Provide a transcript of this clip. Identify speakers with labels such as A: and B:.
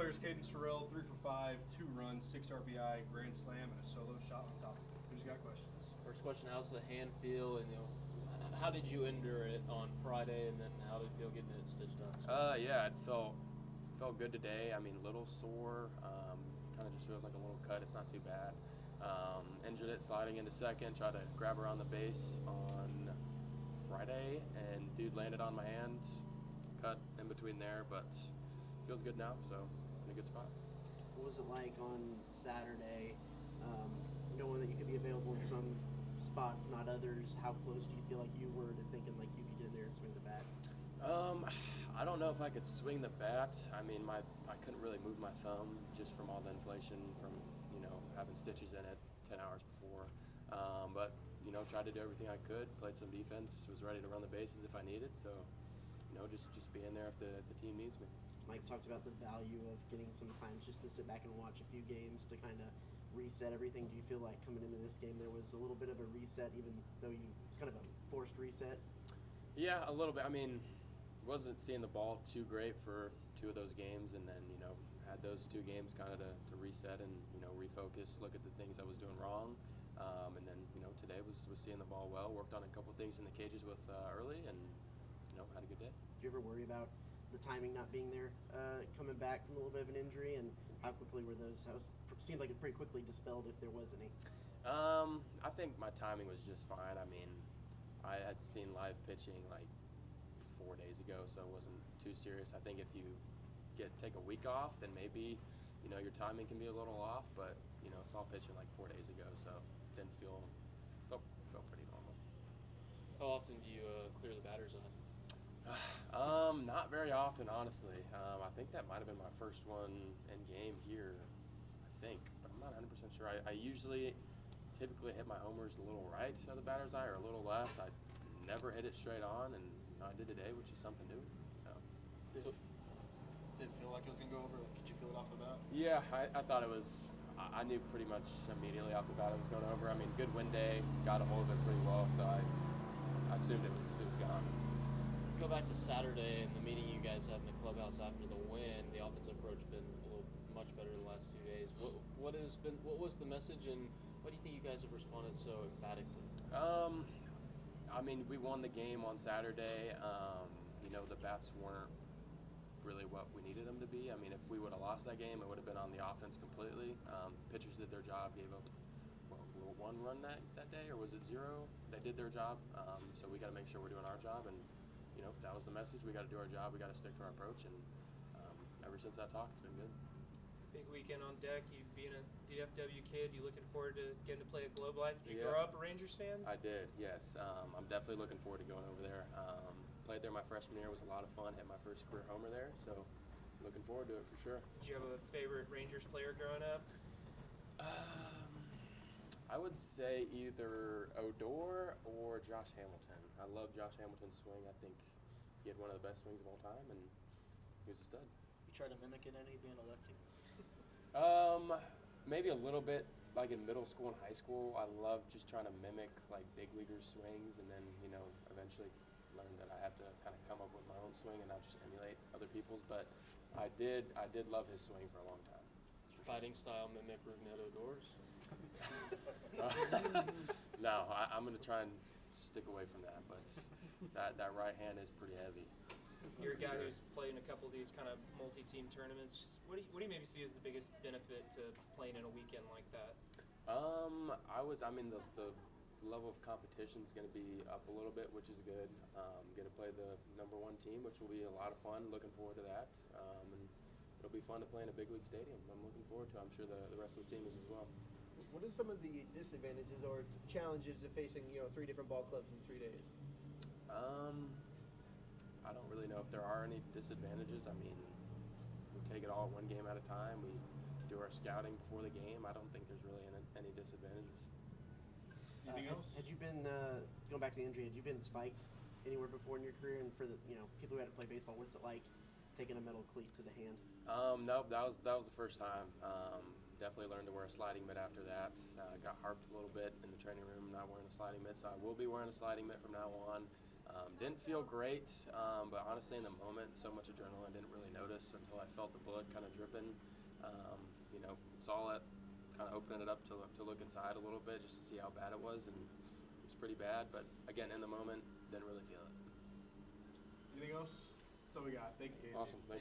A: players, Caden Sorrell, 3 for 5, 2 runs, 6 RBI, grand slam, and a solo shot on top of it. Who's got questions?
B: First question: how's the hand feel, and how did you endure it on Friday, and then how did it feel getting it stitched up?
C: Yeah, it felt good today. I mean, a little sore. Kind of just feels like a little cut. It's not too bad. Injured it sliding into second. Tried to grab her on the base on Friday, and dude landed on my hand. Cut in between there, but feels good now. So in a good spot.
D: What was it like on Saturday, knowing that you could be available in some spots, not others? How close do you feel like you were to thinking like you could get in there and swing the bat?
C: I don't know if I could swing the bat. I mean, I couldn't really move my thumb just from all the inflation from having stitches in it 10 hours before. But tried to do everything I could. Played some defense. Was ready to run the bases if I needed. So just being there if the team needs me.
D: Mike talked about the value of getting some time just to sit back and watch a few games to kind of reset everything. Do you feel like coming into this game there was a little bit of a reset, even though it's kind of a forced reset?
C: Yeah, a little bit. I mean, wasn't seeing the ball too great for 2 of those games, and then had those 2 games kind of to reset and refocus, look at the things I was doing wrong, and then today was seeing the ball well. Worked on a couple things in the cages with early, and had a good day.
D: Do you ever worry about the timing not being there, coming back from a little bit of an injury, and how quickly were those? Seemed like it pretty quickly dispelled if there was any.
C: I think my timing was just fine. I mean, I had seen live pitching like 4 days ago, so it wasn't too serious. I think if you take a week off, then maybe your timing can be a little off. But saw pitching like 4 days ago, so didn't felt pretty normal.
B: How often do you clear the batter's eye?
C: Not very often, honestly. I think that might have been my first one in game here, I think, but I'm not 100% sure. I usually typically hit my homers a little right of the batter's eye or a little left. I never hit it straight on, and I did today, which is something new.
A: Did it feel like it was going to go over? Did you feel it off the bat?
C: Yeah, I thought it was. I knew pretty much immediately off the bat it was going over. I mean, good wind day, got a hold of it pretty well, so I assumed it was gone.
B: Go back to Saturday and the meeting you guys had in the clubhouse after the win. The offensive approach has been much better the last 2 days. What was the message, and why do you think you guys have responded so emphatically?
C: I mean, we won the game on Saturday. The bats weren't really what we needed them to be. I mean, if we would have lost that game, it would have been on the offense completely. Pitchers did their job, gave up 1 run that day, or was it 0? They did their job, so we got to make sure we're doing our job, and that was the message. We got to do our job. We got to stick to our approach, and ever since that talk, it's been good.
E: Big weekend on deck. You being a DFW kid, you looking forward to getting to play at Globe Life? Did you grow up a Rangers fan?
C: I did, yes. I'm definitely looking forward to going over there. Played there my freshman year. It was a lot of fun. Hit my first career homer there, so looking forward to it for sure.
E: Did you have a favorite Rangers player growing up?
C: I would say either Odor or Josh Hamilton. I love Josh Hamilton's swing. I think he had one of the best swings of all time, and he was a stud.
F: You try to mimic it any being a lefty?
C: Maybe a little bit, like in middle school and high school. I love just trying to mimic like big leaguers' swings, and then eventually learned that I had to kind of come up with my own swing and not just emulate other people's. But I did love his swing for a long time.
B: Fighting style mimic Rougned Odor's?
C: No, I'm going to try and stick away from that, but that right hand is pretty heavy.
E: You're a guy who's played in a couple of these kind of multi-team tournaments. Just what do you maybe see as the biggest benefit to playing in a weekend like that?
C: The level of competition is going to be up a little bit, which is good. Going to play the #1 team, which will be a lot of fun. Looking forward to that. And it'll be fun to play in a big league stadium. I'm looking forward to it. I'm sure the rest of the team is as well.
G: What are some of the disadvantages or challenges of facing 3 different ball clubs in 3 days?
C: I don't really know if there are any disadvantages. I mean, we take it all 1 game at a time. We do our scouting before the game. I don't think there's really any disadvantages.
A: Anything else?
D: Had you been, going back to the injury, had you been spiked anywhere before in your career? And for the people who had to play baseball, what's it like taking a metal cleat to the hand?
C: Nope, that was the first time. Definitely learned to wear a sliding mitt after that. Got harped a little bit in the training room not wearing a sliding mitt, so I will be wearing a sliding mitt from now on. Didn't feel great, but honestly in the moment, so much adrenaline, didn't really notice until I felt the blood kind of dripping. Saw it, kind of opening it up to look inside a little bit just to see how bad it was, and it was pretty bad. But again, in the moment, didn't really feel it.
A: Anything else? That's all we got. Thank you, Caden.
C: Awesome, thank you.